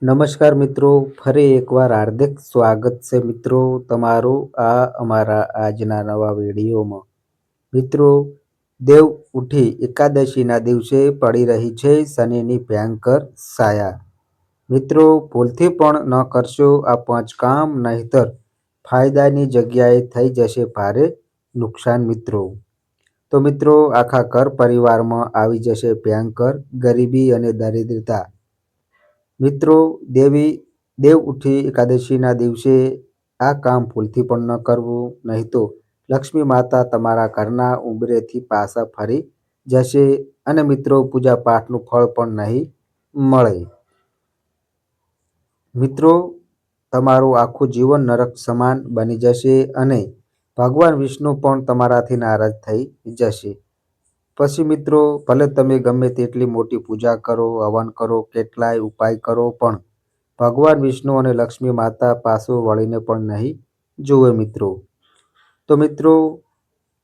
નમસ્કાર મિત્રો, ફરી એકવાર હાર્દિક સ્વાગત છે મિત્રો તમારું આ અમારા આજના નવા વિડીયોમાં. મિત્રો, દેવ ઉઠી એકાદશીના દિવસે પડી રહી છે શનિની ભયંકર છાયા. મિત્રો, ભૂલથી પણ ન કરશો આ પાંચ કામ, નહીંતર ફાયદાની જગ્યાએ થઈ જશે ભારે નુકસાન મિત્રો. તો મિત્રો, આખા ઘર પરિવારમાં આવી જશે ભયંકર ગરીબી અને દરિદ્રતા. મિત્રો, દેવ ઉઠી એકાદશીના દિવસે આ કામ ભૂલથી પણ ન કરવું, નહીં તો લક્ષ્મી માતા તમારા ઘરના ઉંબરેથી પાછા ફરી જશે અને મિત્રો પૂજા પાઠનું ફળ પણ નહીં મળે. મિત્રો, તમારું આખું જીવન નરક સમાન બની જશે અને ભગવાન વિષ્ણુ પણ તમારાથી નારાજ થઈ જશે. પછી મિત્રો, ભલે તમે ગમે તેટલી મોટી પૂજા કરો, હવન કરો, કેટલાય ઉપાય કરો, પણ ભગવાન વિષ્ણુ અને લક્ષ્મી માતા પાછું વળીને પણ નહીં જુએ મિત્રો. તો મિત્રો,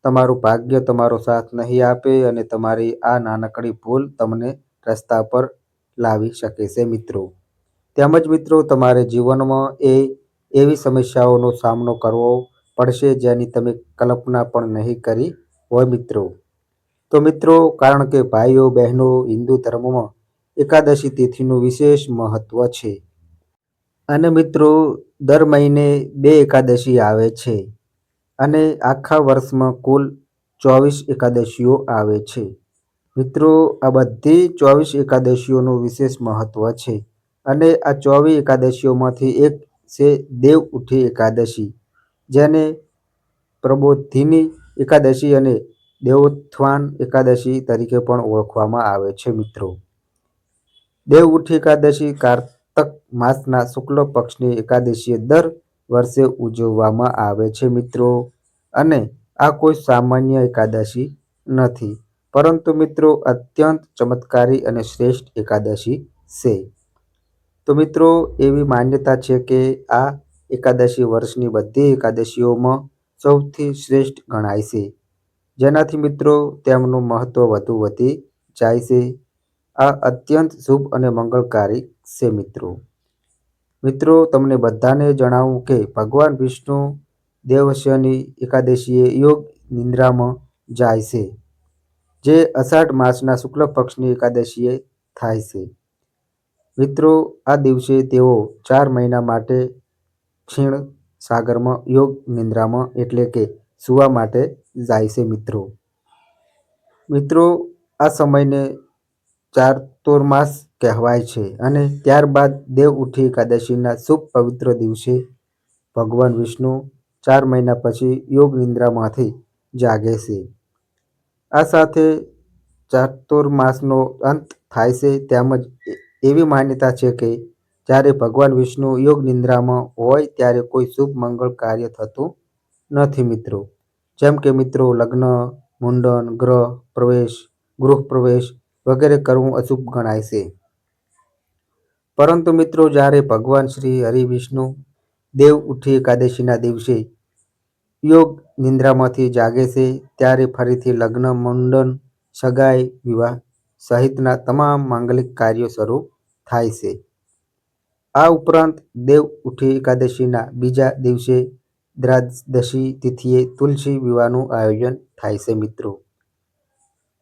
તમારું ભાગ્ય તમારો સાથ નહીં આપે અને તમારી આ નાનકડી ભૂલ તમને રસ્તા પર લાવી શકે છે મિત્રો. તેમજ મિત્રો, તમારે જીવનમાં એવી સમસ્યાઓનો સામનો કરવો પડશે જેની તમે કલ્પના પણ નહીં કરી હોય મિત્રો. તો મિત્રો, કારણ કે ભાઈઓ બહેનો, હિન્દુ ધર્મમાં એકાદશી તિથિનું વિશેષ મહત્વ છે. અને મિત્રો, દર મહિને 2 એકાદશી આવે છે અને આખા વર્ષમાં કુલ 24 એકાદશીઓ આવે છે. મિત્રો, આ બધી 24 એકાદશીઓનું વિશેષ મહત્વ છે અને આ 24 એકાદશીઓમાંથી એક છે દેવ ઉઠી એકાદશી, જેને પ્રબોધિની એકાદશી અને દેવોત્થાન એકાદશી તરીકે પણ ઓળખવામાં આવે છે મિત્રો. દેવ ઉઠી એકાદશી કારતક માસના શુક્લ પક્ષની એકાદશીએ દર વર્ષે ઉજવવામાં આવે છે મિત્રો. અને આ કોઈ સામાન્ય એકાદશી નથી, પરંતુ મિત્રો અત્યંત ચમત્કારી અને શ્રેષ્ઠ એકાદશી છે. તો મિત્રો, એવી માન્યતા છે કે આ એકાદશી વર્ષની બધી એકાદશીઓમાં સૌથી શ્રેષ્ઠ ગણાય છે, જેનાથી મિત્રો તેમનું મહત્વ વધુ વધી જાય છે. આ અત્યંત શુભ અને મંગળકારી છે મિત્રો. મિત્રો, તમને બધાને જણાવું કે ભગવાન વિષ્ણુ દેવસ્યની એકાદશીએ યોગ નિદ્રામાં જાય છે, જે અષાઢ માસના શુક્લ પક્ષની એકાદશીએ થાય છે. મિત્રો, આ દિવસે તેઓ 4 મહિના માટે ક્ષીણ સાગરમાં યોગ નિદ્રામાં એટલે કે સૂવા માટે જાય છે મિત્રો. મિત્રો, આ સમયને ચાતુર્માસ કહેવાય છે અને ત્યારબાદ દેવ ઉઠી એકાદશીના શુભ પવિત્ર દિવસે ભગવાન વિષ્ણુ 4 મહિના પછી યોગ નિદ્રામાંથી જાગે છે. આ સાથે ચાતુર્માસનો અંત થાય છે. તેમજ એવી માન્યતા છે કે જ્યારે ભગવાન વિષ્ણુ યોગ નિદ્રામાં હોય ત્યારે કોઈ શુભ મંગળ કાર્ય થતું નથી મિત્રો. જેમ કે મિત્રો લગ્ન, મુંડન, ગૃહ પ્રવેશ વગેરે કરવું અશુભ ગણાય છે. પરંતુ મિત્રો, જ્યારે ભગવાન શ્રી હરિ વિષ્ણુ દેવ ઉઠી એકાદશીના દિવસે યોગ નિદ્રામાંથી જાગે છે, ત્યારે ફરીથી લગ્ન, મુંડન, સગાઈ, વિવાહ સહિતના તમામ માંગલિક કાર્યો શરૂ થાય છે. આ ઉપરાંત દેવ ઉઠી એકાદશીના બીજા દિવસે દ્વાદશી તિથિએ તુલસી વિવાહનું આયોજન થાય છે મિત્રો.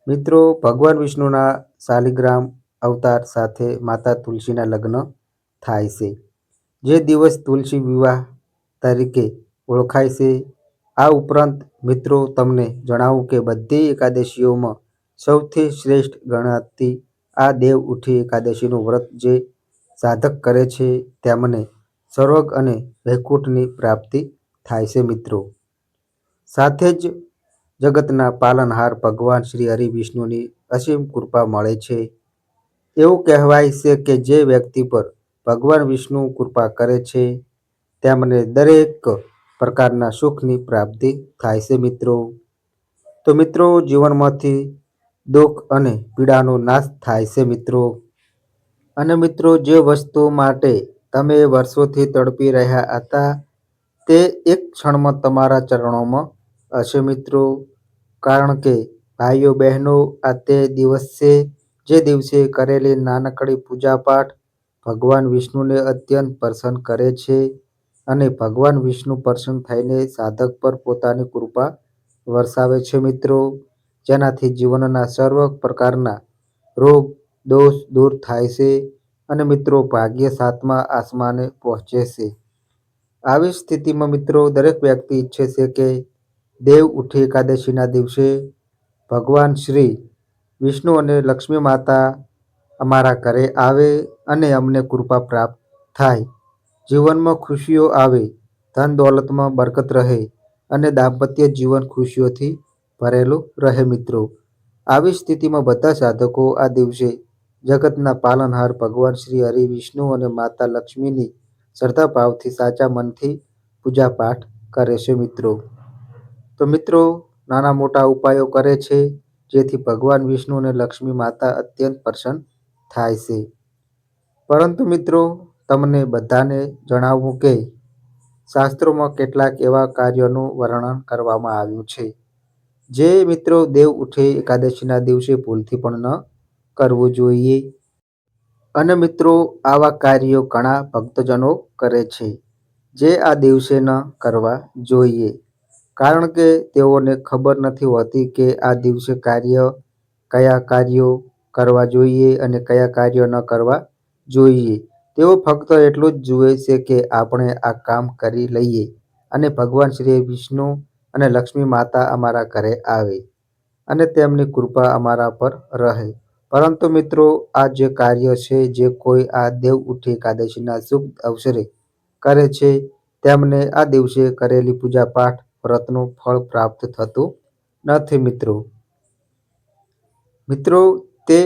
મિત્રો, ભગવાન વિષ્ણુના શાલિગ્રામ અવતાર સાથે માતા તુલસીના લગ્ન થાય છે, જે દિવસ તુલસી વિવાહ તરીકે ઓળખાય છે. આ ઉપરાંત મિત્રો, તમને જણાવું કે બધી એકાદશીઓમાં સૌથી શ્રેષ્ઠ ગણાતી આ દેવ ઉઠી એકાદશીનું વ્રત જે સાધક કરે છે તેમને સ્વર્ગ અને વૈકુંઠની પ્રાપ્તિ થાય છે મિત્રો. સાથે જ જગતના પાલનહાર ભગવાન શ્રી હરિ વિષ્ણુની અસીમ કૃપા મળે છે. એવું કહેવાય છે કે જે વ્યક્તિ પર ભગવાન વિષ્ણુ કૃપા કરે છે તેમને દરેક પ્રકારના સુખની પ્રાપ્તિ થાય છે મિત્રો. તો મિત્રો, જીવનમાંથી દુઃખ અને પીડાનો નાશ થાય છે મિત્રો. અને મિત્રો, જે વસ્તુ માટે તમે વર્ષોથી તડપી રહ્યા હતા તે એક ક્ષણમાં તમારા ચરણોમાં હશે મિત્રો. કારણ કે ભાઈઓ બહેનો, આ તે દિવસ છે જે દિવસે કરેલી નાનકડી પૂજા પાઠ ભગવાન વિષ્ણુને અત્યંત પ્રસન્ન કરે છે અને ભગવાન વિષ્ણુ પ્રસન્ન થઈને સાધક પર પોતાની કૃપા વરસાવે છે મિત્રો, જેનાથી જીવનના સર્વ પ્રકારના રોગ દોષ દૂર થાય છે અને મિત્રો ભાગ્ય સાતમા આસમાને પહોંચે છે. આવી સ્થિતિમાં મિત્રો દરેક વ્યક્તિ ઈચ્છે છે કે દેવ ઉઠી એકાદશીના દિવસે ભગવાન શ્રી વિષ્ણુ અને લક્ષ્મી માતા અમારા ઘરે આવે અને અમને કૃપા પ્રાપ્ત થાય, જીવનમાં ખુશીઓ આવે, ધન દોલતમાં બરકત રહે અને દાંપત્ય જીવન ખુશીઓથી ભરેલું રહે મિત્રો. આવી સ્થિતિમાં બધા સાધકો આ દિવસે જગતના પાલનહાર ભગવાન શ્રી હરિ વિષ્ણુ અને માતા લક્ષ્મીની શ્રદ્ધાભાવથી સાચા મનથી પૂજા પાઠ કરે છે મિત્રો. તો મિત્રો નાના મોટા ઉપાયો કરે છે જેથી ભગવાન વિષ્ણુ અને લક્ષ્મી માતા અત્યંત પ્રસન્ન થાય છે. પરંતુ મિત્રો તમને બધાને જણાવવું કે શાસ્ત્રોમાં કેટલાક એવા કાર્યોનું વર્ણન કરવામાં આવ્યું છે જે મિત્રો દેવ ઉઠે એકાદશીના દિવસે ભૂલથી પણ ન કરવું જોઈએ. અને મિત્રો આવા કાર્યો ઘણા ભક્તજનો કરે છે જે આ દિવસે ન કરવા જોઈએ, કારણ કે તેઓને ખબર નથી હોતી કે આ દિવસે કયા કાર્યો કરવા જોઈએ અને કયા કાર્યો ન કરવા જોઈએ. તેઓ ફક્ત એટલું જ જુએ છે કે આપણે આ કામ કરી લઈએ અને ભગવાન શ્રી વિષ્ણુ અને લક્ષ્મી માતા અમારા ઘરે આવે અને તેમની કૃપા અમારા પર રહે. પરંતુ મિત્રો આ જે કાર્ય છે જે કોઈ આ દેવ ઉઠી એકાદશીના શુભ અવસરે કરે છે તેમને આ દિવસે કરેલી પૂજા પાઠ વ્રતનું ફળ પ્રાપ્ત થતું નથી મિત્રો. મિત્રો તે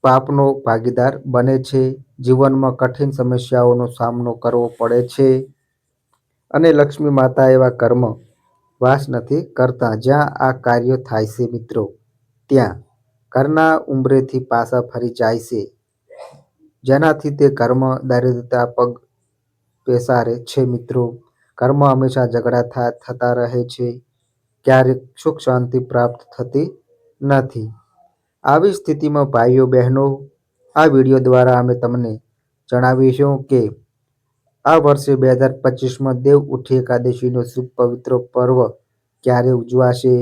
પાપનો ભાગીદાર બને છે, જીવનમાં કઠિન સમસ્યાઓનો સામનો કરવો પડે છે અને લક્ષ્મી માતા એવા કર્મ વાસ નથી કરતા જ્યાં આ કાર્ય થાય છે મિત્રો. ત્યાં ઘરના ઉંબરેથી પાસા ફરી જાય છે, જેનાથી તે ઘરમાં દારિદ્રતા પગ પેસારે છે મિત્રો. ઘરમાં હંમેશા ઝઘડા થતા રહે છે, ક્યારેક સુખ શાંતિ પ્રાપ્ત થતી નથી. આવી સ્થિતિમાં ભાઈઓ બહેનો આ વિડીયો દ્વારા અમે તમને જણાવીશું કે આ વર્ષે 2025માં દેવ ઉઠી એકાદશીનો શુભ પવિત્ર પર્વ ક્યારે ઉજવાશે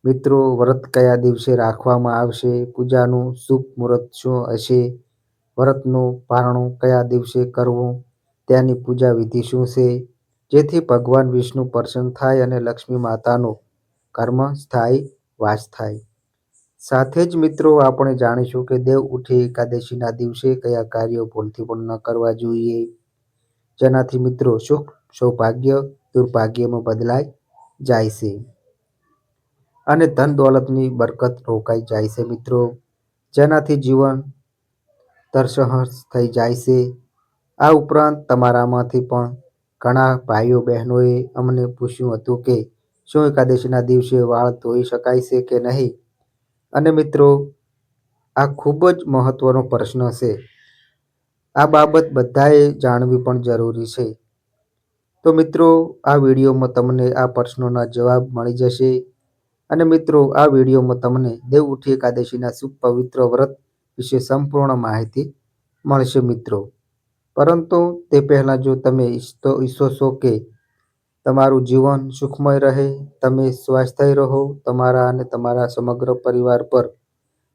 મિત્રો, વ્રત કયા દિવસે રાખવામાં આવશે, પૂજાનું શુભ મુહૂર્ત શું હશે, વ્રતનું પારણું કયા દિવસે કરવું, તેની પૂજા વિધિ શું છે, જેથી ભગવાન વિષ્ણુ પ્રસન્ન થાય અને લક્ષ્મી માતાનો ઘરમાં સ્થાયી વાસ થાય. સાથે જ મિત્રો આપણે જાણીશું કે દેવ ઉઠી એકાદશીના દિવસે કયા કાર્યો ભૂલથી પણ ન કરવા જોઈએ, જેનાથી મિત્રો સુખ સૌભાગ્ય દુર્ભાગ્યમાં બદલાઈ જાય છે અને ધન દોલતની બરકત રોકાઈ જાય છે મિત્રો, જેનાથી જીવન તરસહસ થઈ જાય છે. આ ઉપરાંત તમારામાંથી પણ ઘણા ભાઈઓ બહેનોએ અમને પૂછ્યું હતું કે શું એકાદશીના દિવસે વાળ ધોઈ શકાય છે કે નહીં, અને મિત્રો આ ખૂબ જ મહત્વનો પ્રશ્ન છે. આ બાબત બધાએ જાણવી પણ જરૂરી છે. તો મિત્રો આ વિડીયોમાં તમને આ પ્રશ્નોના જવાબ મળી જશે અને મિત્રો આ વિડીયોમાં તમને દેવ ઉઠી એકાદશીના શુભ પવિત્ર વ્રત વિશે સંપૂર્ણ માહિતી મળશે મિત્રો. પરંતુ તે પહેલાં જો તમે ઈચ્છો છો કે તમારું જીવન સુખમય રહે, તમે સ્વાસ્થ્ય રહો, તમારા અને તમારા સમગ્ર પરિવાર પર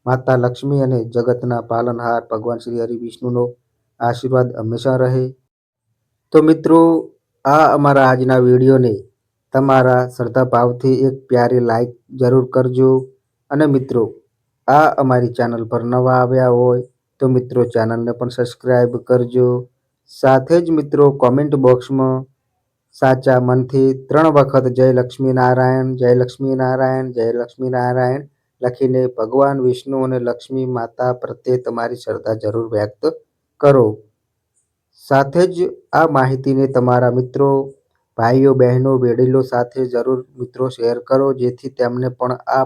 માતા લક્ષ્મી અને જગતના પાલનહાર ભગવાન શ્રી હરિ વિષ્ણુનો આશીર્વાદ હંમેશા રહે, તો મિત્રો આ અમારા આજના વિડીયોને તમારા શ્રદ્ધાભાવથી એક પ્યારી લાઈક જરૂર કરજો. અને મિત્રો આ અમારી ચેનલ પર નવા આવ્યા હોય તો મિત્રો ચેનલને પણ સબસ્ક્રાઈબ કરજો. સાથે જ મિત્રો કોમેન્ટ બોક્સમાં સાચા મનથી 3 વખત જય લક્ષ્મી નારાયણ, જય લક્ષ્મી નારાયણ, જય લક્ષ્મી નારાયણ લખીને ભગવાન વિષ્ણુ અને લક્ષ્મી માતા પ્રત્યે તમારી શ્રદ્ધા જરૂર વ્યક્ત કરો. સાથે જ આ માહિતીને તમારા મિત્રો, ભાઈઓ બહેનો, વડીલો સાથે જરૂર મિત્રો શેર કરો, જેથી તેમને પણ આ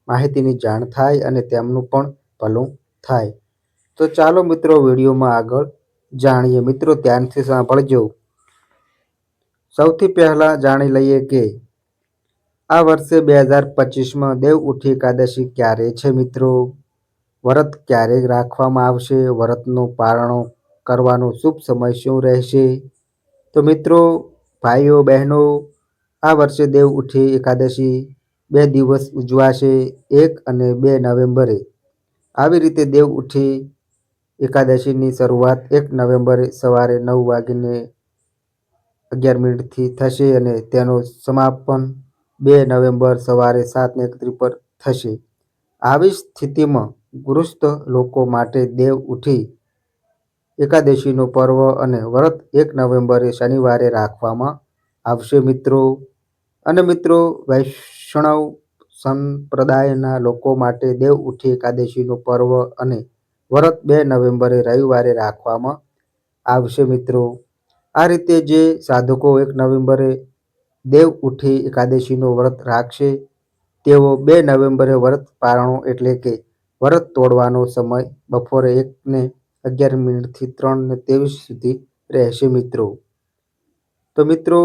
માહિતીની જાણ થાય અને તેમનું પણ ભલું થાય. તો ચાલો મિત્રો વિડીયોમાં આગળ જાણીએ. મિત્રો ધ્યાનથી સાંભળજો. સૌથી પહેલા જાણી લઈએ કે આ વર્ષે 2025માં દેવ ઉઠી એકાદશી ક્યારે છે મિત્રો. વ્રત ક્યારે રાખવામાં આવશે, વ્રતનો પારણો કરવાનો શુભ સમય શું રહેશે? તો મિત્રો, ભાઈઓ બહેનો, આ વર્ષે દેવ ઉઠી એકાદશી 2 દિવસ ઉજવાશે, 1 અને 2 નવેમ્બરે. આવી રીતે દેવ ઉઠી એકાદશીની શરૂઆત 1 નવેમ્બરે સવારે 9:11 થશે અને તેનું સમાપન 2 નવેમ્બર સવારે 7:31 પર થશે. આવી સ્થિતિમાં ગૃહસ્થ લોકો માટે દેવ ઉઠી એકાદશીનો પર્વ અને વ્રત 1 નવેમ્બરે શનિવારે રાખવામાં આવશે મિત્રો. અને મિત્રો, વૈષ્ણવ સંપ્રદાયના લોકો માટે દેવ ઉઠી એકાદશીનો પર્વ અને વ્રત 2 નવેમ્બરે રવિવારે રાખવામાં આવશે મિત્રો. આ રીતે જે સાધકો 1 નવેમ્બરે દેવ ઉઠી એકાદશીનો વ્રત રાખશે તેઓ 2 નવેમ્બરે વ્રત પારણો એટલે કે વ્રત તોડવાનો સમય બપોરે 1:11 થી 3:23 સુધી રહેશે મિત્રો. તો મિત્રો,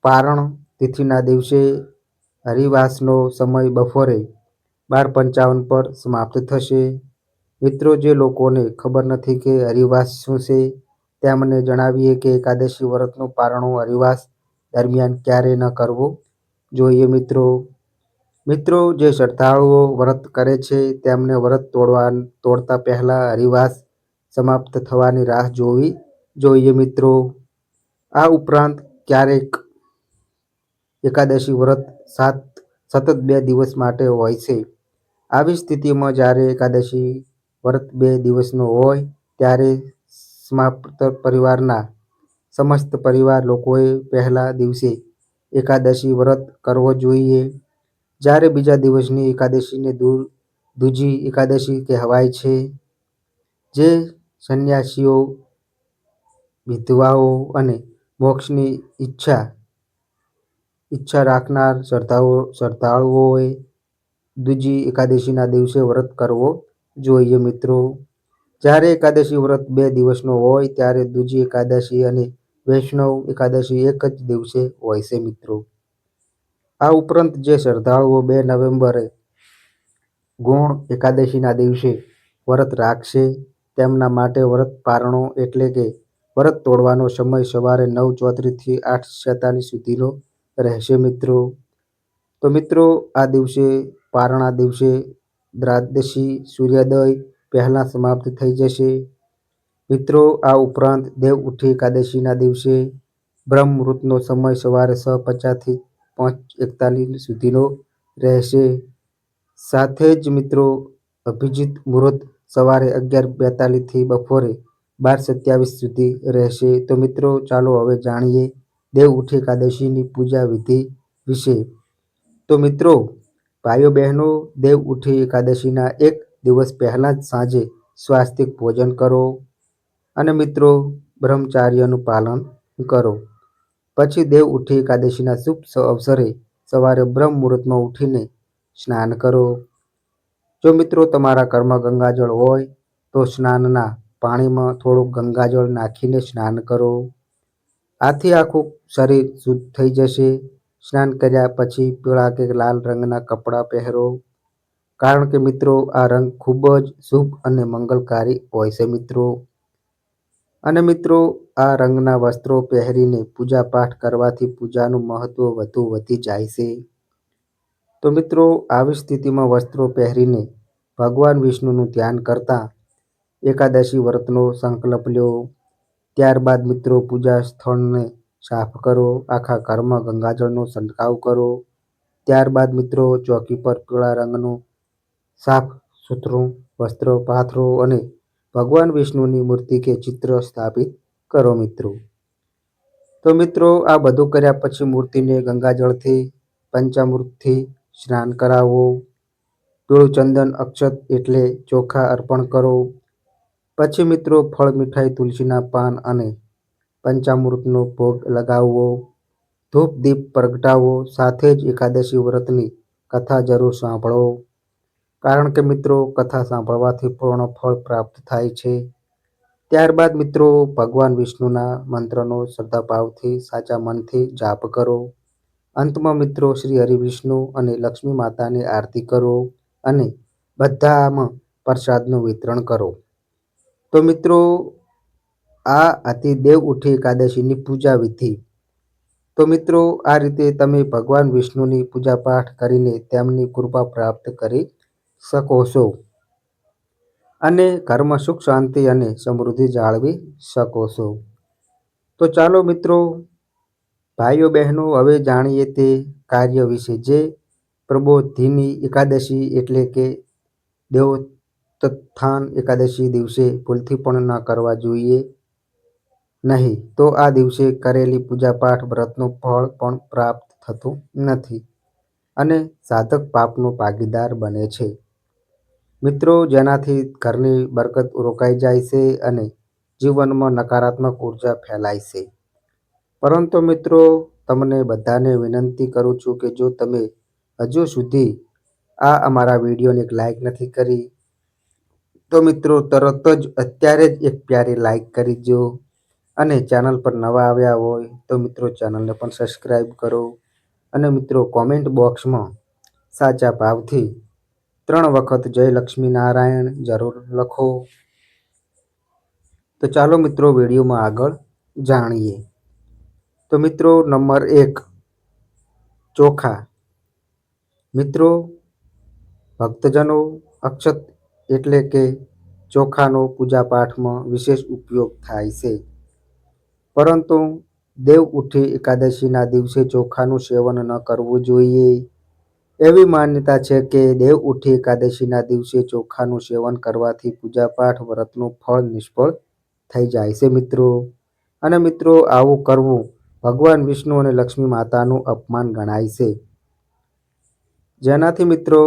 પારણ તિથિના દિવસે હરિવાસનો સમય બપોરે 12:55 પર સમાપ્ત થશે. મિત્રો, જે લોકોને ખબર નથી કે હરિવાસ શું છે તેમને જણાવીએ કે એકાદશી વ્રતનું પારણું હરિવાસ દરમિયાન ક્યારે ન કરવું જોઈએ મિત્રો. મિત્રો, જે શ્રદ્ધાળુઓ વ્રત કરે છે તેમને વ્રત તોડતા પહેલા હરિવાસ સમાપ્ત થવાની રાહ જોવી જોઈએ મિત્રો. આ ઉપરાંત ક્યારેક એકાદશી વ્રત સતત 2 દિવસ માટે હોય છે. આવી સ્થિતિમાં જ્યારે એકાદશી વ્રત 2 દિવસનો હોય ત્યારે સમાપ્ત પરિવારના સમસ્ત પરિવાર લોકોએ પહેલા દિવસે એકાદશી વ્રત કરવો જોઈએ. જ્યારે બીજા દિવસની એકાદશીને દૂજી એકાદશી કહેવાય છે. જે સંન્યાસીઓ, વિધવાઓ અને મોક્ષની ઈચ્છા રાખનાર શ્રદ્ધાળુઓએ દૂજી એકાદશીના દિવસે વ્રત કરવો જોઈએ મિત્રો. જ્યારે એકાદશી વ્રત 2 દિવસનો હોય ત્યારે દૂજી એકાદશી અને વૈષ્ણવ એકાદશી એક જ દિવસે હોય છે મિત્રો. આ ઉપરાંત જે શ્રદ્ધાળુઓ 2 નવેમ્બરે ગુણ એકાદશીના દિવસે વ્રત રાખશે તેમના માટે વ્રત પારણો એટલે કે વ્રત તોડવાનો સમય સવારે 9:34 થી 8:46 સુધીનો રહેશે મિત્રો. તો મિત્રો, આ દિવસે પારણા દિવસે દ્વાદશી સૂર્યોદય પહેલા સમાપ્ત થઈ જશે મિત્રો. આ ઉપરાંત દેવ ઉઠી એકાદશીના દિવસે બ્રહ્મ મુહૂર્તનો સમય સવારે 6:50 થી 5:41 સુધીનો રહેશે. સાથે જ મિત્રો, અભિજીત મુહૂર્ત સવારે 11:42 થી બપોરે 12:27 સુધી રહેશે. તો મિત્રો, ચાલો હવે જાણીએ દેવ ઉઠી એકાદશીની પૂજા વિધિ વિશે. તો મિત્રો, ભાઈઓ બહેનો, દેવ ઉઠી એકાદશીના 1 દિવસ પહેલાં જ સાંજે સ્વાસ્તિક ભોજન કરો અને મિત્રો બ્રહ્મચાર્યનું પાલન કરો. પછી દેવ ઉઠી એકાદશીના શુભ અવસરે સવારે બ્રહ્મ મુહૂર્તમાં ઉઠીને સ્નાન કરો. જો મિત્રો તમારા ઘરમાં ગંગાજળ હોય તો સ્નાનના પાણીમાં થોડું ગંગાજળ નાખીને સ્નાન કરો. આથી આખું શરીર શુદ્ધ થઈ જશે. સ્નાન કર્યા પછી પીળા કે લાલ રંગના કપડાં પહેરો, કારણ કે મિત્રો આ રંગ ખૂબ જ શુભ અને મંગલકારી હોય છે મિત્રો. અને મિત્રો, આ રંગના વસ્ત્રો પહેરીને પૂજાપાઠ કરવાથી પૂજાનું મહત્વ વધુ વધી જાય છે. તો મિત્રો, આવી સ્થિતિમાં વસ્ત્રો પહેરીને ભગવાન વિષ્ણુનું ધ્યાન કરતા એકાદશી વ્રતનો સંકલ્પ લો. ત્યારબાદ મિત્રો પૂજા સ્થળને સાફ કરો. આખા ઘરમાં ગંગાજળનો છંટકાવ કરો. ત્યારબાદ મિત્રો ચોકી પર પીળા રંગનું સાફ સુથરું વસ્ત્ર પાથરો અને ભગવાન વિષ્ણુની મૂર્તિ કે ચિત્ર સ્થાપિત કરો મિત્રો. તો મિત્રો, આ બધું કર્યા પછી મૂર્તિને ગંગાજળથી પંચામૃતથી સ્નાન કરાવો. પીળું ચંદન અક્ષત એટલે ચોખા અર્પણ કરો. પછી મિત્રો ફળ, મીઠાઈ, તુલસીના પાન અને પંચામૃતનો ભોગ લગાવવો. ધૂપ દીપ પ્રગટાવો. સાથે જ એકાદશી વ્રતની કથા જરૂર સાંભળો, કારણ કે મિત્રો કથા સાંભળવાથી પૂર્ણ ફળ પ્રાપ્ત થાય છે. ત્યારબાદ મિત્રો ભગવાન વિષ્ણુના મંત્રનો શ્રદ્ધાભાવથી સાચા મનથી જાપ કરો. અંતમાં મિત્રો શ્રી હરિ વિષ્ણુ અને લક્ષ્મી માતાની આરતી કરો અને બધામાં પ્રસાદનું વિતરણ કરો. તો મિત્રો, આ હતી દેવ ઉઠી એકાદશીની પૂજા વિધિ. તો મિત્રો, આ રીતે તમે ભગવાન વિષ્ણુની પૂજા પાઠ કરીને તેમની કૃપા પ્રાપ્ત કરી શકો છો અને ઘરમાં સુખ શાંતિ અને સમૃદ્ધિ જાળવી શકો છો. તો ચાલો મિત્રો, ભાઈઓ બહેનો, હવે જાણીએ તે કાર્ય વિશે જે પ્રબોધિની એકાદશી એટલે કે દેવોત્થાન એકાદશી દિવસે ભૂલથી પણ ન કરવા જોઈએ નહીં. તો આ દિવસે કરેલી પૂજાપાઠ વ્રતનું ફળ પણ પ્રાપ્ત થતું નથી અને સાધક પાપનો ભાગીદાર બને છે. મિત્રો, જેનાથી ઘરની બરકત રોકાઈ જાય છે અને જીવનમાં નકારાત્મક ઉર્જા ફેલાય છે. પરંતુ મિત્રો, તમને બધાને વિનંતી કરું છું કે જો તમે હજુ સુધી આ અમારા વિડીયોને એક લાઈક નથી કરી તો મિત્રો તરત જ અત્યારે જ એક પ્યારી લાઈક કરી દો અને ચેનલ પર નવા આવ્યા હોય તો મિત્રો ચેનલને પણ સબસ્ક્રાઈબ કરો અને મિત્રો કોમેન્ટ બોક્સમાં સાચા ભાવથી 3 વખત જય લક્ષ્મી નારાયણ જરૂર લખો. તો ચાલો મિત્રો, વિડીયોમાં આગળ જાણીએ. તો મિત્રો, નંબર 1, ચોખા. મિત્રો, ભક્તજનો, અક્ષત એટલે કે ચોખાનો પૂજાપાઠમાં વિશેષ ઉપયોગ થાય છે. પરંતુ દેવ ઉઠી એકાદશીના દિવસે ચોખાનું સેવન ન કરવું જોઈએ. એવી માન્યતા છે કે દેવ ઉઠી એકાદશીના દિવસે ચોખાનું સેવન કરવાથી પૂજાપાઠ વ્રતનું ફળ નિષ્ફળ થઈ જાય છે મિત્રો. અને મિત્રો, આવું કરવું ભગવાન વિષ્ણુ અને લક્ષ્મી માતાનું અપમાન ગણાય છે. જેનાથી મિત્રો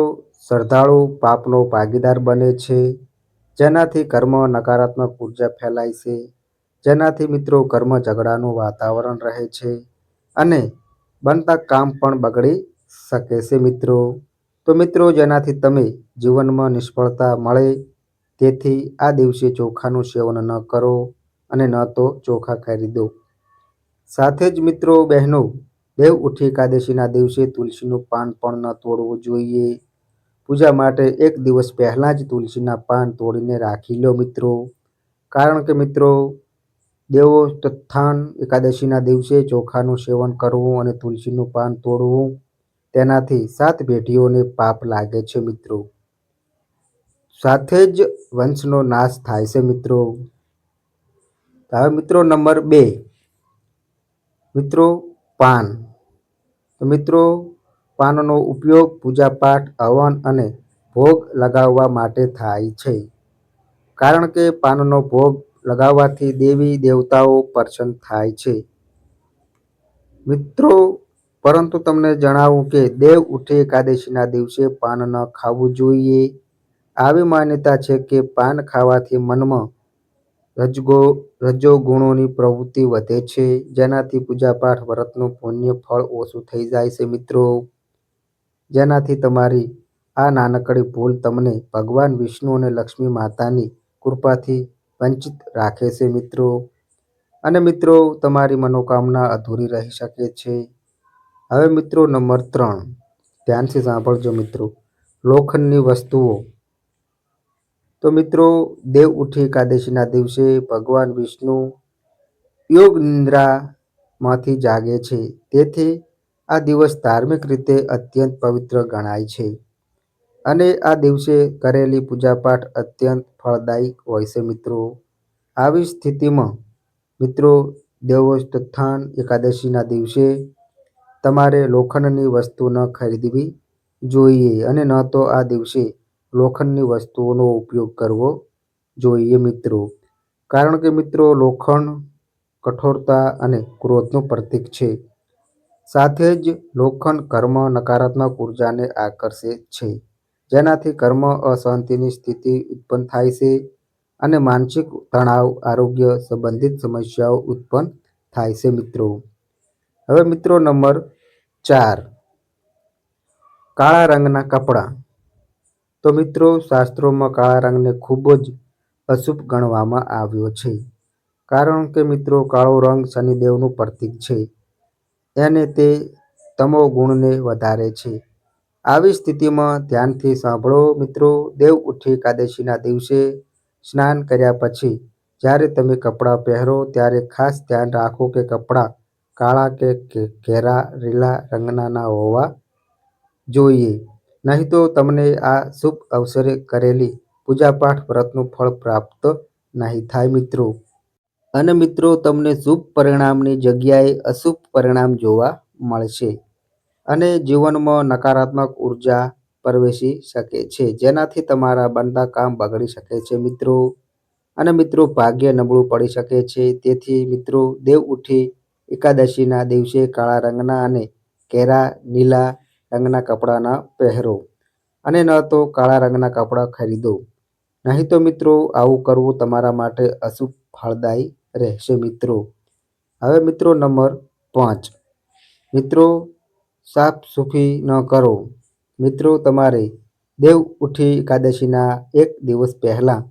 શ્રદ્ધાળુ પાપનો ભાગીદાર બને છે. જેનાથી ઘરમાં નકારાત્મક ઉર્જા ફેલાય છે. જેનાથી મિત્રો ઘરમાં ઝઘડાનું વાતાવરણ રહે છે અને બનતા કામ પણ બગડી શકે છે મિત્રો. તો મિત્રો, જેનાથી તમે જીવનમાં નિષ્ફળતા મળે તેથી આ દિવસે ચોખાનું સેવન ન કરો અને ન તો ચોખા ખરીદો. સાથે જ મિત્રો બહેનો, દેવ ઉઠી એકાદશીના દિવસે તુલસીનું પાન પણ ન તોડવું જોઈએ. પૂજા માટે 1 દિવસ પહેલાં જ તુલસીના પાન તોડીને રાખી લો મિત્રો. કારણ કે મિત્રો, દેવોત્થાન એકાદશીના દિવસે ચોખાનું સેવન કરવું અને તુલસીનું પાન તોડવું તેનાથી 7 પેઢીઓને પાપ લાગે છે મિત્રો. સાથે જ વંશનો નાશ થાય છે મિત્રો. હવે મિત્રો નંબર 2, મિત્રો પાન. તો મિત્રો, પાનનો ઉપયોગ પૂજાપાઠ, હવન અને ભોગ લગાવવા માટે થાય છે. કારણ કે પાનનો ભોગ લગાવવાથી દેવી દેવતાઓ પ્રસન્ન થાય છે મિત્રો. પરંતુ તમને જણાવું કે દેવ ઉઠી એકાદશીના દિવસે પાન ન ખાવું જોઈએ. આવી માન્યતા છે કે પાન ખાવાથી મનમાં રજોગુણોની પ્રવૃત્તિ વધે છે. જેનાથી પૂજાપાઠ વ્રતનું પુણ્ય ફળ ઓછું થઈ જાય છે મિત્રો. જેનાથી તમારી આ નાનકડી ભૂલ તમને ભગવાન વિષ્ણુ અને લક્ષ્મી માતાની કૃપાથી વંચિત રાખે છે મિત્રો. અને મિત્રો તમારી મનોકામના અધૂરી રહી શકે છે. હવે મિત્રો નંબર 3, ધ્યાનથી સાંભળજો મિત્રો, લોખંડની વસ્તુઓ. તો મિત્રો, દેવ ઉઠી એકાદશીના દિવસે ભગવાન વિષ્ણુ યોગ નિદ્રામાંથી જાગે છે. તેથી આ દિવસ ધાર્મિક રીતે અત્યંત પવિત્ર ગણાય છે અને આ દિવસે કરેલી પૂજાપાઠ અત્યંત ફળદાયી હોય છે મિત્રો. આવી સ્થિતિમાં મિત્રો દેવોત્થાન એકાદશીના દિવસે તમારે લોખંડની વસ્તુ ન ખરીદવી જોઈએ અને ન તો આ દિવસે લોખંડની વસ્તુઓનો ઉપયોગ કરવો જોઈએ મિત્રો. કારણ કે મિત્રો લોખંડ કઠોરતા અને ક્રોધનું પ્રતીક છે. સાથે જ લોખંડ ઘરમાં નકારાત્મક ઉર્જાને આકર્ષે છે. જેનાથી ઘરમાં અશાંતિની સ્થિતિ ઉત્પન્ન થાય છે અને માનસિક તણાવ, આરોગ્ય સંબંધિત સમસ્યાઓ ઉત્પન્ન થાય છે મિત્રો. હવે મિત્રો નંબર 4, કાળા રંગના કપડાં. તો મિત્રો, શાસ્ત્રોમાં કાળા રંગને ખૂબ જ અશુભ ગણવામાં આવ્યો છે. કારણ કે મિત્રો કાળો રંગ શનિદેવનું પ્રતીક છે અને તે તમો ગુણને વધારે છે. આવી સ્થિતિમાં ધ્યાનથી સાંભળો મિત્રો. દેવ ઉઠી એકાદશીના દિવસે સ્નાન કર્યા પછી જ્યારે તમે કપડાં પહેરો ત્યારે ખાસ ધ્યાન રાખો કે કપડાં કાળા કે ઘેરા લીલા રંગના ના હોવા જોઈએ. નહીં તો તમને આ શુભ અવસરે કરેલી પૂજાપાઠ વ્રતનું ફળ પ્રાપ્ત નહીં થાય મિત્રો. અને મિત્રો તમને શુભ પરિણામની જગ્યાએ અશુભ પરિણામ જોવા મળશે અને જીવનમાં નકારાત્મક ઉર્જા પ્રવેશી શકે છે, જેનાથી તમારા બનતા કામ બગડી શકે છે મિત્રો. અને મિત્રો ભાગ્ય નબળું પડી શકે છે. તેથી મિત્રો દેવ ઉઠી એકાદશીના દિવસે કાળા રંગના અને ઘેરા નીલા રંગના કપડાં ન પહેરો અને ન તો કાળા રંગના કપડાં ખરીદો. નહીં તો મિત્રો આવું કરવું તમારા માટે અશુભ ફળદાયી રહેશે મિત્રો. હવે મિત્રો નંબર 5, મિત્રો સાફ સફાઈ ન કરો. મિત્રો તમારે દેવ ઉઠી એકાદશીના એક દિવસ પહેલાં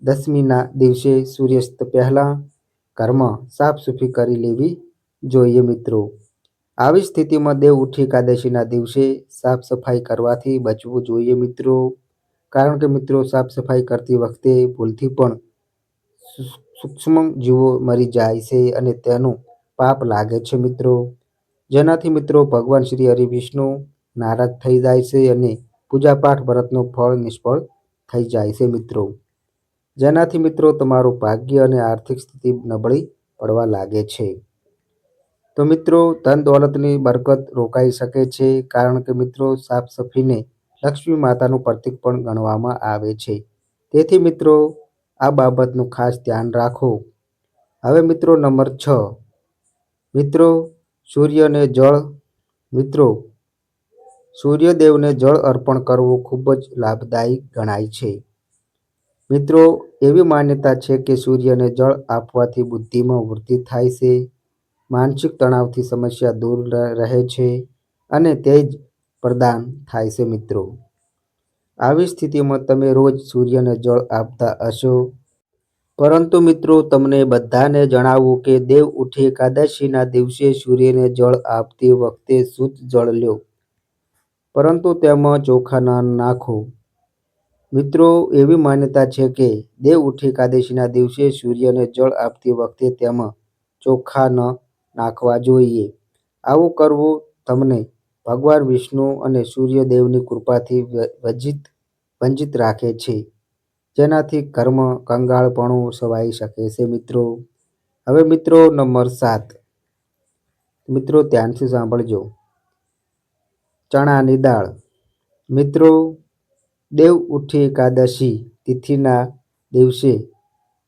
દસમીના દિવસે સૂર્યાસ્ત પહેલાં ઘરમાં સાફ સફાઈ કરી લેવી જોઈએ મિત્રો. આવી સ્થિતિમાં દેવ ઉઠી એકાદશીના દિવસે સાફ સફાઈ કરવાથી બચવું જોઈએ મિત્રો. કારણ કે મિત્રો સાફ સફાઈ કરતી વખતે ભૂલથી પણ સૂક્ષ્મ જીવો મરી જાય છે અને તેનું પાપ લાગે છે મિત્રો. જેનાથી મિત્રો ભગવાન શ્રી હરિવિષ્ણુ નારાજ થઈ જાય છે અને પૂજાપાઠ વ્રતનું ફળ નિષ્ફળ થઈ જાય છે મિત્રો. જેનાથી મિત્રો તમારું ભાગ્ય અને આર્થિક સ્થિતિ નબળી પડવા લાગે છે. તો મિત્રો ધન દોલતની બરકત રોકાઈ શકે છે. કારણ કે મિત્રો સાફ સફાઈને લક્ષ્મી માતાનું પ્રતીક પણ ગણવામાં આવે છે. તેથી મિત્રો આ બાબતનું ખાસ ધ્યાન રાખો. હવે મિત્રો નંબર 6, મિત્રો સૂર્યને જળ. મિત્રો સૂર્યદેવને જળ અર્પણ કરવું ખૂબ જ લાભદાયી ગણાય છે. મિત્રો એવી માન્યતા છે કે સૂર્યને જળ આપવાથી બુદ્ધિમાં વૃદ્ધિ થાય છે, માનસિક તણાવથી સમસ્યા દૂર રહે છે અને તેજ પ્રદાન થાય છે મિત્રો. આવી સ્થિતિમાં તમે રોજ સૂર્યને જળ આપતા હશો, પરંતુ મિત્રો તમને બધાને જણાવું કે દેવ ઉઠી એકાદશીના દિવસે સૂર્યને જળ આપતી વખતે શુદ્ધ જળ લો, પરંતુ તેમાં ચોખા ન નાખો. મિત્રો એવી માન્યતા છે કે દેવ ઉઠી એકાદશીના દિવસે સૂર્યને જળ આપતી વખતે તેમાં ચોખા ન નાખવા જોઈએ. આવું કરવું તમને ભગવાન વિષ્ણુ અને સૂર્યદેવની કૃપાથી વંચિત રાખે છે, જેનાથી ઘરમાં કંગાળપણું છવાઈ શકે છે મિત્રો. હવે મિત્રો નંબર 7, મિત્રો ધ્યાનથી સાંભળજો. ચણાની દાળ. મિત્રો દેવ ઉઠી એકાદશી તિથિના દિવસે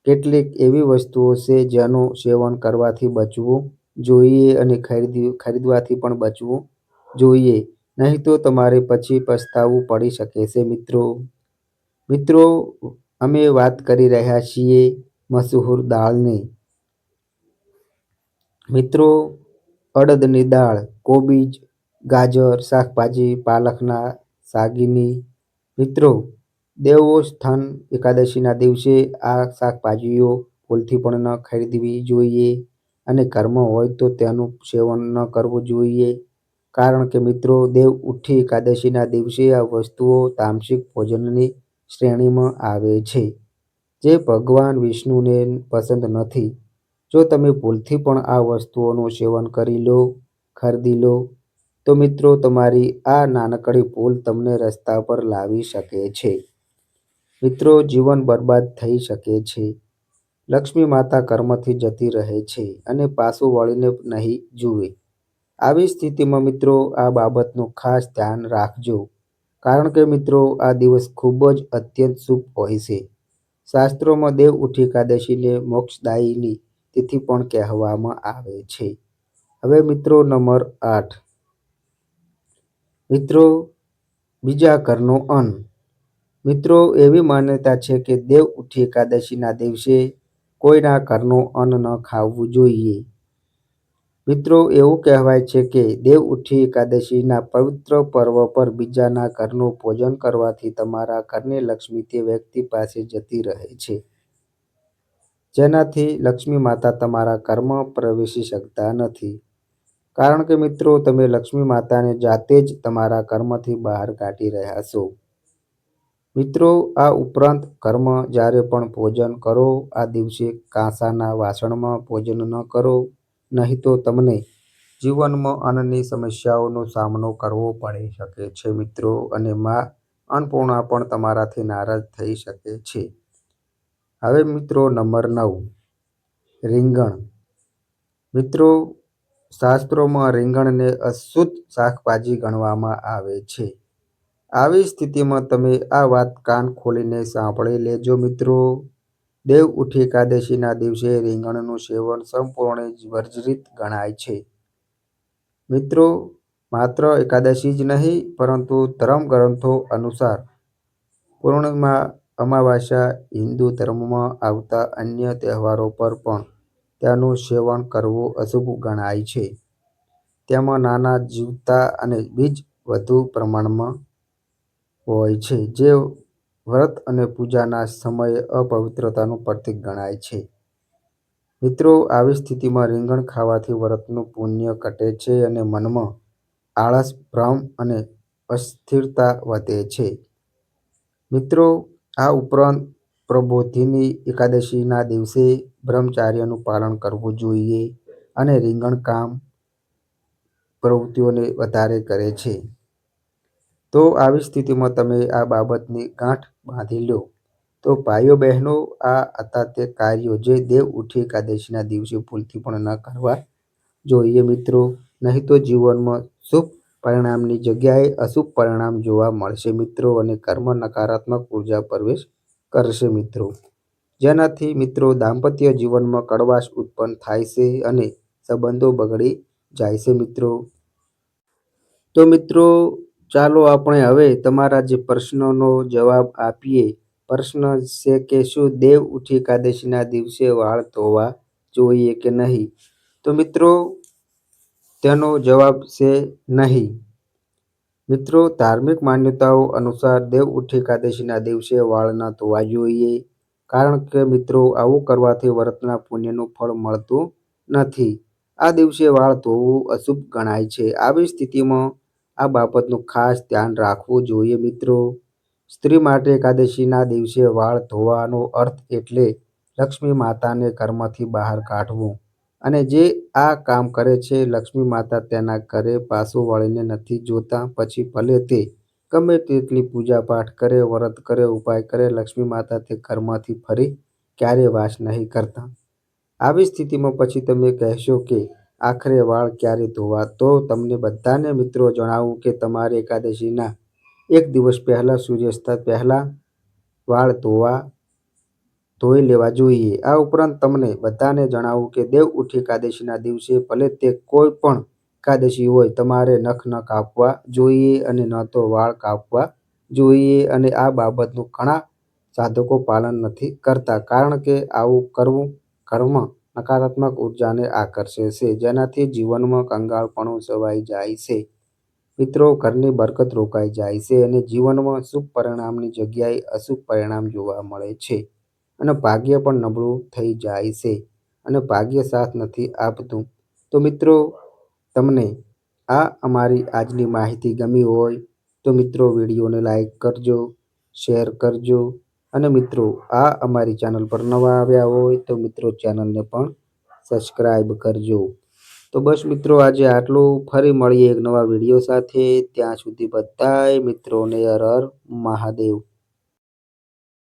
કેટલીક એવી વસ્તુઓ છે જેનું સેવન કરવાથી બચવું જોઈએ અને ખરીદવાથી પણ બચવું જોઈએ. નહીં તો તમારે પછી પસ્તાવું પડી શકે છે મિત્રો. મિત્રો અમે વાત કરી રહ્યા છીએ મસૂર દાળની. મિત્રો અડદની દાળ, કોબીજ, ગાજર, શાકભાજી, પાલકના શાકની. મિત્રો દેવોત્થાન એકાદશીના દિવસે આ શાકભાજીઓ ભૂલથી પણ ન ખરીદવી જોઈએ અને ઘરમાં હોય તો તેનું સેવન ન કરવું જોઈએ. કારણ કે મિત્રો દેવ ઉઠી એકાદશીના દિવસે આ વસ્તુઓ તામસિક ભોજનની શ્રેણીમાં આવે છે, જે ભગવાન વિષ્ણુને પસંદ નથી. જો તમે ભૂલથી પણ આ વસ્તુઓનું સેવન ખરીદી લો તો મિત્રો તમારી આ નાનકડી ભૂલ તમને રસ્તા પર લાવી શકે છે. મિત્રો જીવન બરબાદ થઈ શકે છે. લક્ષ્મી માતા ઘરમાંથી જતી રહે છે અને પાછું વળીને નહીં જુએ. આવી સ્થિતિમાં મિત્રો આ બાબતનું ખાસ ધ્યાન રાખજો. કારણ કે મિત્રો આ દિવસ ખૂબ જ અત્યંત શુભ હોય છે. શાસ્ત્રોમાં દેવ ઉઠી એકાદશીને મોક્ષદાયીની તિથિ પણ કહેવામાં આવે છે. હવે મિત્રો નંબર 8, મિત્રો બીજા ઘરનું અન્ન. મિત્રો એવી માન્યતા છે કે દેવ ઉઠી એકાદશીના દિવસે કોઈના ઘરનું અન્ન ન ખાવું જોઈએ. મિત્રો એવું કહેવાય છે કે દેવ ઉઠી એકાદશીના પવિત્ર પર્વ પર બીજાના ઘરનું ભોજન કરવાથી તમારા ઘરની લક્ષ્મી તે વ્યક્તિ પાસે જતી રહે છે, જેનાથી લક્ષ્મી માતા તમારા ઘરમાં પ્રવેશી શકતા નથી. કારણ કે મિત્રો તમે લક્ષ્મી માતાને જાતે જ તમારા કર્મથી બહાર કાઢી રહ્યા છો. મિત્રો આ ઉપરાંત કર્મ જ્યારે પણ ભોજન કરો આ દિવસે કાંસાના વાસણમાં ભોજન ન કરો, નહીં તો તમને જીવનમાં અન્નની સમસ્યાઓનો સામનો કરવો પડી શકે છે મિત્રો, અને માં અન્નપૂર્ણા પણ તમારાથી નારાજ થઈ શકે છે. હવે મિત્રો નંબર 9, રીંગણ. મિત્રો શાસ્ત્રોમાં રીંગણને અશુદ્ધ શાકભાજી ગણવામાં આવે છે. આવી સ્થિતિમાં તમે આ વાત કાન ખોલીને સાંભળી લેજો મિત્રો. દેવ ઉઠી એકાદશીના દિવસે રીંગણનું સેવન સંપૂર્ણ વર્જિત ગણાય છે. મિત્રો માત્ર એકાદશી જ નહીં પરંતુ ધર્મગ્રંથો અનુસાર પૂર્ણિમા, અમાવાસ્યા, હિન્દુ ધર્મમાં આવતા અન્ય તહેવારો પર પણ તેનું સેવન કરવું અશુભ ગણાય છે. તેમાં નાના જીવતા અને બીજ વધુ પ્રમાણમાં હોય છે, જે વ્રત અને પૂજાના સમયે અપવિત્રતાનું પ્રતીક ગણાય છે. મિત્રો આવી સ્થિતિમાં રીંગણ ખાવાથી વ્રતનું પુણ્ય ઘટે છે અને મનમાં આળસ, ભ્રમ અને અસ્થિરતા વધે છે. મિત્રો આ ઉપરાંત પ્રબોધિની એકાદશીના દિવસે બ્રહ્મચાર્યનું પાલન કરવું જોઈએ અને રીંગણ કામ પ્રવૃત્તિઓને વધારે કરે છે. તો આવી સ્થિતિમાં તમે આ બાબતની ગાંઠ બાંધી લો. તો ભાઈઓ બહેનો, આ હતા તે કાર્યો જે દેવ ઉઠી એકાદશીના દિવસે ભૂલથી પણ ન કરવા જોઈએ મિત્રો, નહીં તો જીવનમાં શુભ પરિણામની જગ્યાએ અશુભ પરિણામ જોવા મળશે મિત્રો, અને કર્મ નકારાત્મક ઉર્જા પ્રવેશ કરશે મિત્રો, જેનાથી મિત્રો દાંપત્ય જીવનમાં કડવાશ ઉત્પન્ન થાય છે અને સંબંધો બગડી જાય છે મિત્રો. તો મિત્રો ચાલો આપણે હવે તમારા જે પ્રશ્નનો જવાબ આપીએ. પ્રશ્ન છે કે શું દેવ ઉઠી એકાદશીના દિવસે વાળ ધોવા જોઈએ કે નહીં? તો મિત્રો તેનો જવાબ છે નહીં. મિત્રો ધાર્મિક માન્યતાઓ અનુસાર દેવ ઉઠી એકાદશીના દિવસે વાળ ન ધોવા જોઈએ, કારણ કે મિત્રો આવું કરવાથી વ્રતના પુણ્યનું ફળ મળતું નથી. આ દિવસે વાળ ધોવું અશુભ ગણાય છે. આવી સ્થિતિમાં આ બાબતનું ખાસ ધ્યાન રાખવું જોઈએ મિત્રો. સ્ત્રી માટે એકાદશીના દિવસે વાળ ધોવાનો અર્થ એટલે લક્ષ્મી માતાને ઘરમાંથી બહાર કાઢવું, અને જે આ કામ કરે છે લક્ષ્મી માતા તેના ઘરે પાછું વળીને નથી જોતા. પછી ભલે તે ગમે તેટલી પૂજાપાઠ કરે, વ્રત કરે, ઉપાય કરે, લક્ષ્મી માતા તે ઘરમાંથી ફરી ક્યારેય વાસ નહીં કરતા. આવી સ્થિતિમાં પછી તમે કહેશો કે આખરે વાળ ક્યારે ધોવા? તો તમને બધાને મિત્રો જણાવું કે તમારે એકાદશીના એક દિવસ પહેલાં સૂર્યાસ્ત પહેલાં વાળ ધોઈ લેવા જોઈએ. આ ઉપરાંત તમને બધાને જણાવું કે દેવ ઉઠી એકાદશીના દિવસે ભલે તે કોઈ પણ એકાદશી હોય, તમારે નખ ન કાપવા જોઈએ અને ન તો વાળ કાપવા જોઈએ, અને આ બાબતનું ઘણા સાધકો પાલન નથી કરતા, કારણ કે આવું કરવું કર્મ નકારાત્મક ઉર્જાને આકર્ષે છે, જેનાથી જીવનમાં કંગાળપણું છવાઈ જાય છે મિત્રો, ઘરની બરકત રોકાઈ જાય છે અને જીવનમાં શુભ પરિણામની જગ્યાએ અશુભ પરિણામ જોવા મળે છે, અને ભાગ્ય પણ નબળું થઈ જાય છે અને ભાગ્ય સાથ નથી આપતું. તો મિત્રો તમને આ અમારી આજની માહિતી ગમી હોય તો મિત્રો વિડીયોને લાઈક કરજો, શેર કરજો, અને મિત્રો આ અમારી ચેનલ પર નવા આવ્યા હોય તો મિત્રો ચેનલને પણ સબસ્ક્રાઈબ કરજો. તો બસ મિત્રો આજે આટલું. ફરી મળીએ એક નવા વિડીયો સાથે. ત્યાં સુધી બધાય મિત્રોને હર હર મહાદેવ.